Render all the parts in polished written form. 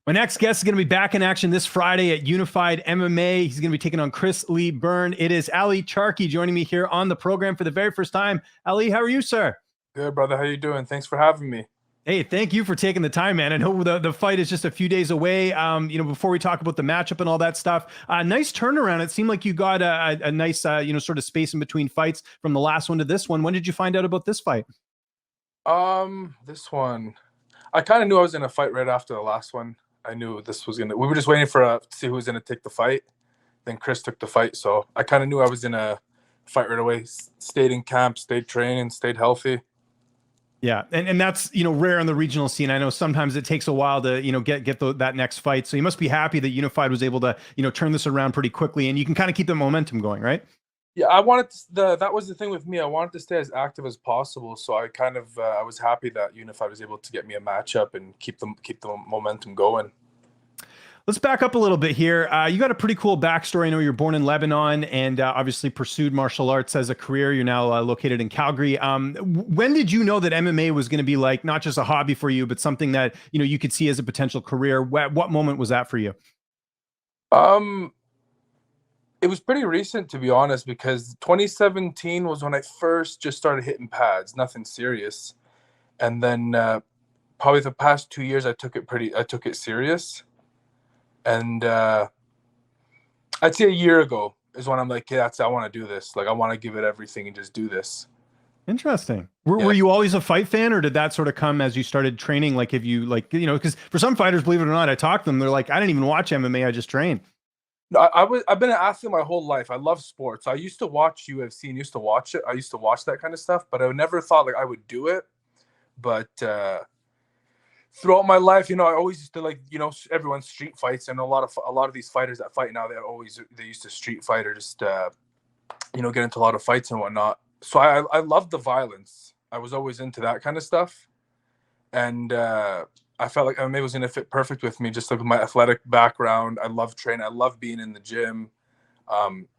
My next guest is going to be back in action this Friday at Unified MMA. He's going to be taking on Chris Lee Byrne. It is Ali Charkie joining me here on the program for the very first time. Ali, how are you, sir? Good, brother. How you doing? Thanks for having me. Hey, thank you for taking the time, man. I know the fight is just a few days away. Before we talk about the matchup and all that stuff, nice turnaround. It seemed like you got a nice, sort of space in between fights from the last one to this one. When did you find out about this fight? This one, I kind of knew I was in a fight right after the last one. I knew this was gonna. We were just waiting for to see who was gonna take the fight. Then Chris took the fight, so I kind of knew I was in a fight right away. Stayed in camp, stayed training, stayed healthy. Yeah, and that's rare in the regional scene. I know sometimes it takes a while to get that next fight. So you must be happy that Unified was able to turn this around pretty quickly, and you can kind of keep the momentum going, right? Yeah, I wanted that was the thing with me. I wanted to stay as active as possible, so I kind of I was happy that Unified was able to get me a matchup and keep the momentum going. Let's back up a little bit here. You got a pretty cool backstory. I know you're born in Lebanon and obviously pursued martial arts as a career. You're now located in Calgary. When did you know that MMA was going to be like not just a hobby for you, but something that you could see as a potential career? What moment was that for you? It was pretty recent, to be honest, because 2017 was when I first just started hitting pads, nothing serious. And then probably the past 2 years, I took it serious. And I'd say a year ago is when I'm like, yeah, I want to do this. Like, I want to give it everything and just do this. Interesting. Were you always a fight fan, or did that sort of come as you started training? Like, if you because for some fighters, believe it or not, I talk to them, they're like, I didn't even watch MMA, I just train. No, I've been an athlete my whole life. I love sports. I used to watch UFC and used to watch it. I used to watch that kind of stuff, but I never thought like I would do it. But throughout my life, I always used to everyone's street fights, and a lot of these fighters that fight now, they used to street fight or just get into a lot of fights and whatnot. So I love the violence. I was always into that kind of stuff, and I felt like MMA was going to fit perfect with me, just like with my athletic background. I love training. I love being in the gym.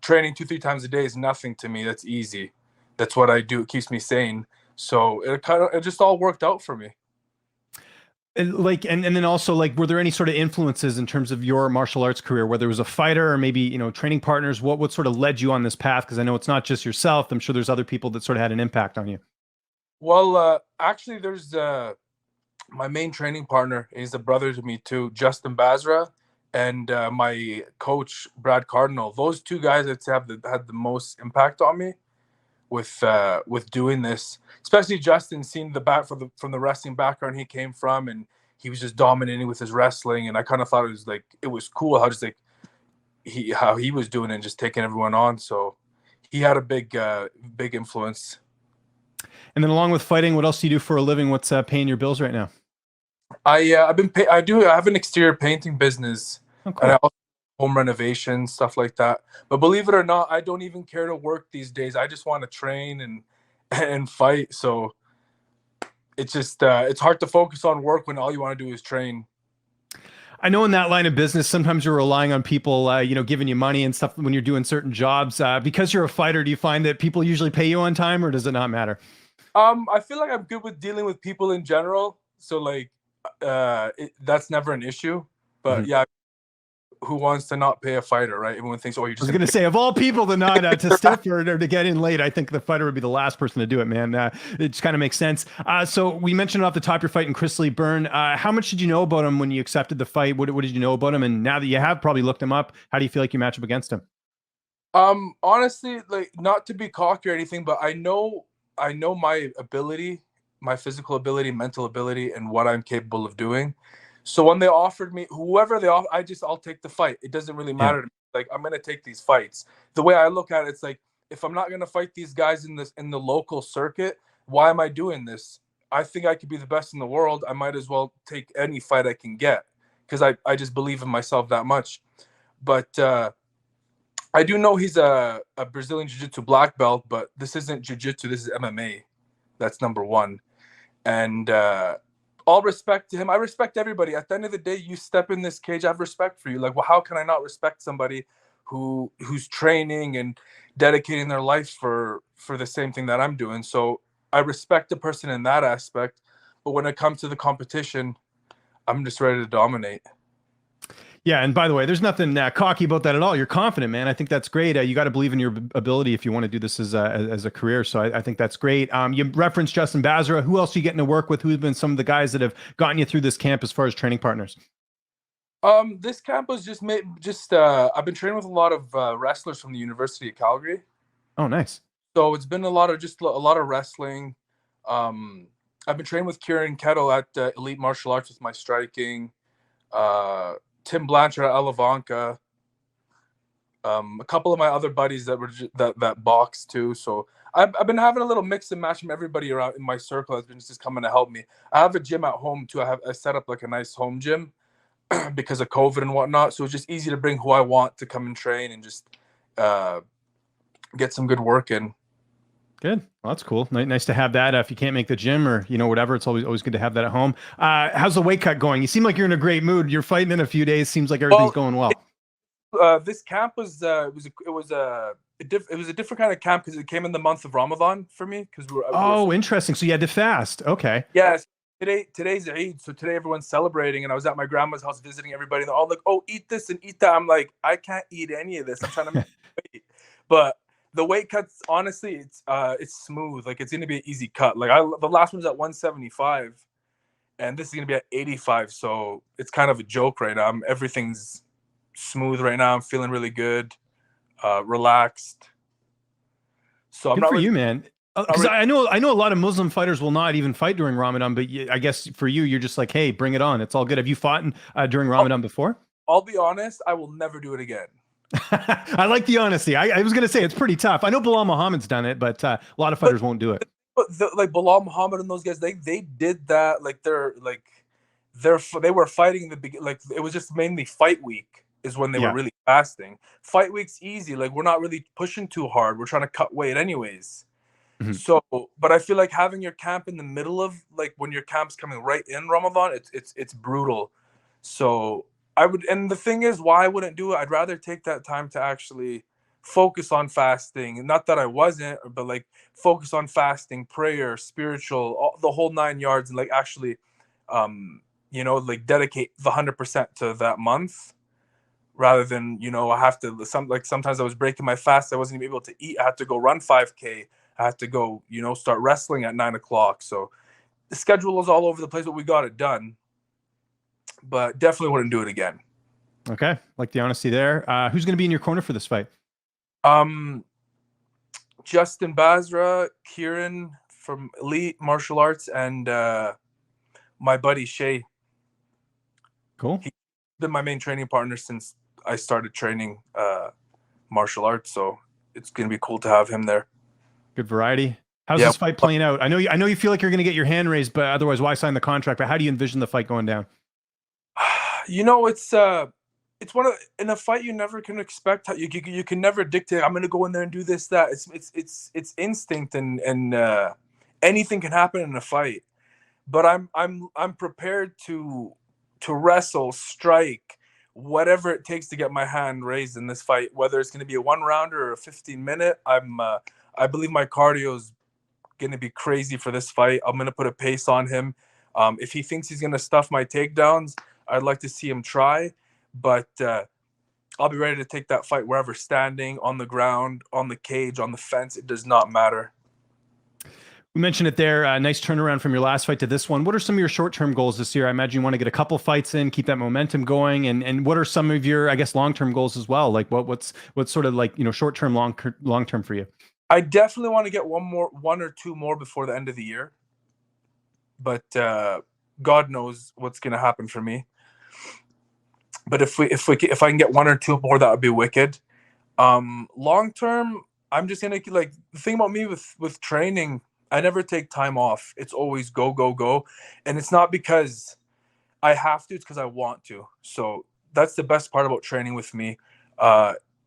Training 2-3 times a day is nothing to me. That's easy. That's what I do. It keeps me sane. So it just all worked out for me. And then also, like, were there any sort of influences in terms of your martial arts career, whether it was a fighter or maybe, training partners? What sort of led you on this path? Because I know it's not just yourself. I'm sure there's other people that sort of had an impact on you. Well, actually, there's my main training partner. He's a brother to me too, Justin Basra, and my coach, Brad Cardinal. Those two guys, I'd say, had the most impact on me with doing this, especially Justin, seeing from the wrestling background he came from, and he was just dominating with his wrestling, and I kind of thought it was cool how just like how he was doing it and just taking everyone on. So he had a big influence. And then along with fighting, what else do you do for a living? What's paying your bills right now? I have an exterior painting business. Oh, cool. And I also home renovation, stuff like that. But believe it or not, I don't even care to work these days. I just want to train and fight. So it's just it's hard to focus on work when all you want to do is train. I know in that line of business, sometimes you're relying on people, giving you money and stuff when you're doing certain jobs. Because you're a fighter, do you find that people usually pay you on time, or does it not matter? I feel like I'm good with dealing with people in general. So like, that's never an issue. But yeah, who wants to not pay a fighter, right? Everyone thinks, oh, you're just. I was going to say, of all people to not to stiff or to get in late, I think the fighter would be the last person to do it, man. It just kind of makes sense. So we mentioned off the top you're fighting Chris Lee Byrne. How much did you know about him when you accepted the fight? What did you know about him? And now that you have probably looked him up, how do you feel like you match up against him? Honestly, like, not to be cocky or anything, but I know my ability, my physical ability, mental ability, and what I'm capable of doing. So when they offered me, whoever they offer, I'll take the fight. It doesn't really matter to me. Like, I'm gonna take these fights. The way I look at it, it's like, if I'm not gonna fight these guys in the local circuit, why am I doing this? I think I could be the best in the world. I might as well take any fight I can get, because I just believe in myself that much. But I do know he's a Brazilian Jiu-Jitsu black belt, but this isn't Jiu-Jitsu. This is MMA. That's number one. And all respect to him. I respect everybody. At the end of the day, you step in this cage, I have respect for you. Like, well, how can I not respect somebody who's training and dedicating their life for the same thing that I'm doing? So I respect the person in that aspect. But when it comes to the competition, I'm just ready to dominate. Yeah, and by the way, there's nothing cocky about that at all. You're confident, man. I think that's great. You got to believe in your ability if you want to do this as a career. So I think that's great. You referenced Justin Bazra. Who else are you getting to work with? Who've been some of the guys that have gotten you through this camp as far as training partners? This camp was I've been training with a lot of wrestlers from the University of Calgary. Oh, nice. So it's been a lot of wrestling. I've been training with Kieran Kettle at Elite Martial Arts with my striking. Tim Blanchard at Alavanca. A couple of my other buddies that were that box too. So I've been having a little mix and match from everybody around in my circle has been just coming to help me. I have a gym at home too. I set up like a nice home gym because of COVID and whatnot. So it's just easy to bring who I want to come and train and just get some good work in. Good. Well, that's cool. Nice to have that. If you can't make the gym or whatever, it's always good to have that at home. How's the weight cut going? You seem like you're in a great mood. You're fighting in a few days. Seems like everything's going well. This camp was a different kind of camp because it came in the month of Ramadan for me. Interesting. So you had to fast. Okay. Yes. Today's Eid, so today everyone's celebrating, and I was at my grandma's house visiting everybody. And they're all like, "Oh, eat this and eat that." I'm like, I can't eat any of this. I'm trying to make weight. But the weight cuts, honestly, it's smooth. Like it's gonna be an easy cut. Like the last one's at 175, and this is gonna be at 85. So it's kind of a joke right now. Everything's smooth right now. I'm feeling really good, relaxed. So good for you, man. Because I know a lot of Muslim fighters will not even fight during Ramadan, but I guess for you, you're just like, hey, bring it on. It's all good. Have you fought during Ramadan before? I'll be honest, I will never do it again. I like the honesty. I was going to say it's pretty tough. I know Bilal Muhammad's done it, but a lot of fighters won't do it. But like Bilal Muhammad and those guys, they did that. Like they were fighting in the beginning. Like it was just mainly fight week is when they were really fasting. Fight week's easy. Like we're not really pushing too hard. We're trying to cut weight anyways. Mm-hmm. So, but I feel like having your camp in the middle of like when your camp's coming right in Ramadan, it's brutal. So and the thing is, why I wouldn't do it? I'd rather take that time to actually focus on fasting. Not that I wasn't, but like focus on fasting, prayer, spiritual, the whole 9 yards, and like actually, like dedicate the 100% to that month. Rather than, I have to sometimes I was breaking my fast. I wasn't even able to eat. I had to go run 5K. I had to go, start wrestling at 9 o'clock. So the schedule was all over the place, but we got it done. But definitely wouldn't do it again. Okay. Like the honesty there. Who's going to be in your corner for this fight? Justin Bazra, Kieran from Elite Martial Arts, and my buddy Shay. Cool. He's been my main training partner since I started training martial arts. So it's going to be cool to have him there. Good variety. How's this fight playing out? I know you feel like you're going to get your hand raised, but otherwise, why sign the contract? But how do you envision the fight going down? It's in a fight you never can expect. You can never dictate. I'm going to go in there and do this, that. It's instinct, and anything can happen in a fight. But I'm prepared to wrestle, strike, whatever it takes to get my hand raised in this fight. Whether it's going to be a 1-rounder or a 15-minute, I believe my cardio is going to be crazy for this fight. I'm going to put a pace on him. If he thinks he's going to stuff my takedowns, I'd like to see him try. But I'll be ready to take that fight wherever, standing, on the ground, on the cage, on the fence. It does not matter. We mentioned it there. Nice turnaround from your last fight to this one. What are some of your short-term goals this year? I imagine you want to get a couple fights in, keep that momentum going. And what are some of your, I guess, long-term goals as well? Like what's sort of like, short-term, long-term for you? I definitely want to get one or two more before the end of the year. But God knows what's going to happen for me. But if I can get one or two more, that would be wicked. Long-term, I'm just going to the thing about me with training, I never take time off. It's always go, go, go. And it's not because I have to, it's because I want to. So that's the best part about training with me.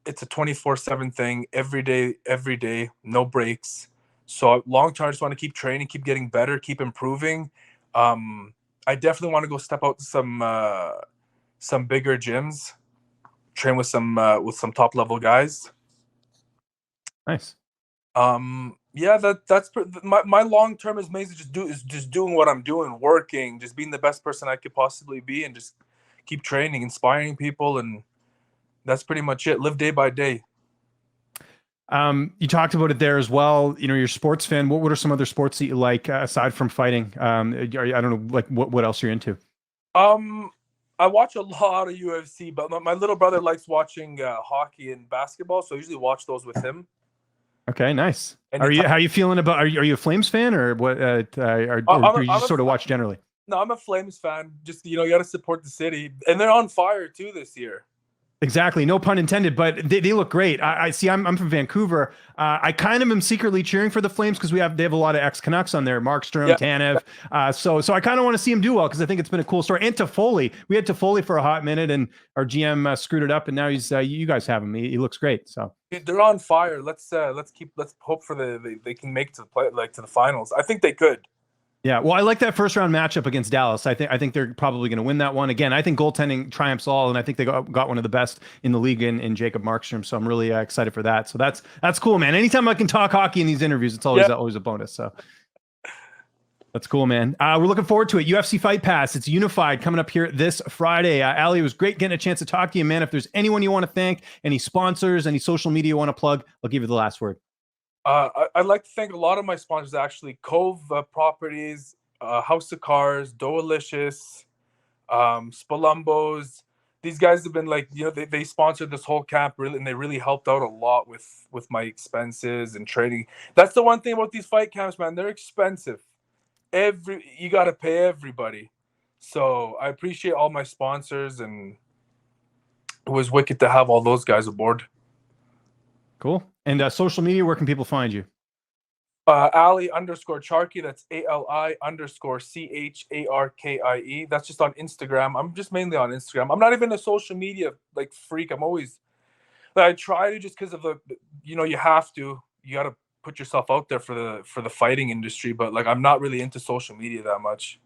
It's a 24/7 thing, every day, no breaks. So long-term, I just want to keep training, keep getting better, keep improving. I definitely want to go step out to some bigger gyms, train with some top-level guys. Nice. That's my long term is mainly just doing what I'm doing, working, just being the best person I could possibly be, and just keep training, inspiring people, and that's pretty much it. Live day by day. You talked about it there as well. You know, you're a sports fan. What are some other sports that you like aside from fighting? I don't know, like what else you're into? I watch a lot of UFC, but my little brother likes watching hockey and basketball, so I usually watch those with him. Okay, nice. And How are you feeling about? Are you a Flames fan or what? Or you just sort of watch generally? No, I'm a Flames fan. Just, you got to support the city, and they're on fire too this year. Exactly. No pun intended, but they look great. I see. I'm from Vancouver. I kind of am secretly cheering for the Flames because they have a lot of ex-Canucks on there, Markstrom, Tanev. So I kind of want to see them do well because I think it's been a cool story. And Toffoli, we had Toffoli for a hot minute, and our GM screwed it up, and now he's you guys have him. He looks great. So they're on fire. Let's hope for they can make it to the finals. I think they could. Yeah, well, I like that first round matchup against Dallas. I think they're probably going to win that one. Again, I think goaltending triumphs all, and I think they got one of the best in the league in Jacob Markstrom. So I'm really excited for that. So that's cool, man. Anytime I can talk hockey in these interviews, it's always a bonus. So that's cool, man. We're looking forward to it. UFC Fight Pass. It's unified coming up here this Friday. Ali, it was great getting a chance to talk to you, man. If there's anyone you want to thank, any sponsors, any social media you want to plug, I'll give you the last word. I'd like to thank a lot of my sponsors, actually. Cove Properties, House of Cars, Doalicious, Spalumbos. These guys have been they sponsored this whole camp, really, and they really helped out a lot with my expenses and training. That's the one thing about these fight camps, man. They're expensive. You got to pay everybody. So I appreciate all my sponsors, and it was wicked to have all those guys aboard. Cool. And social media, where can people find you? Ali_Charkie. That's ALI_CHARKIE. That's just on Instagram. I'm just mainly on Instagram. I'm not even a social media freak. I try to, just because of you got to put yourself out there for the fighting industry. But I'm not really into social media that much.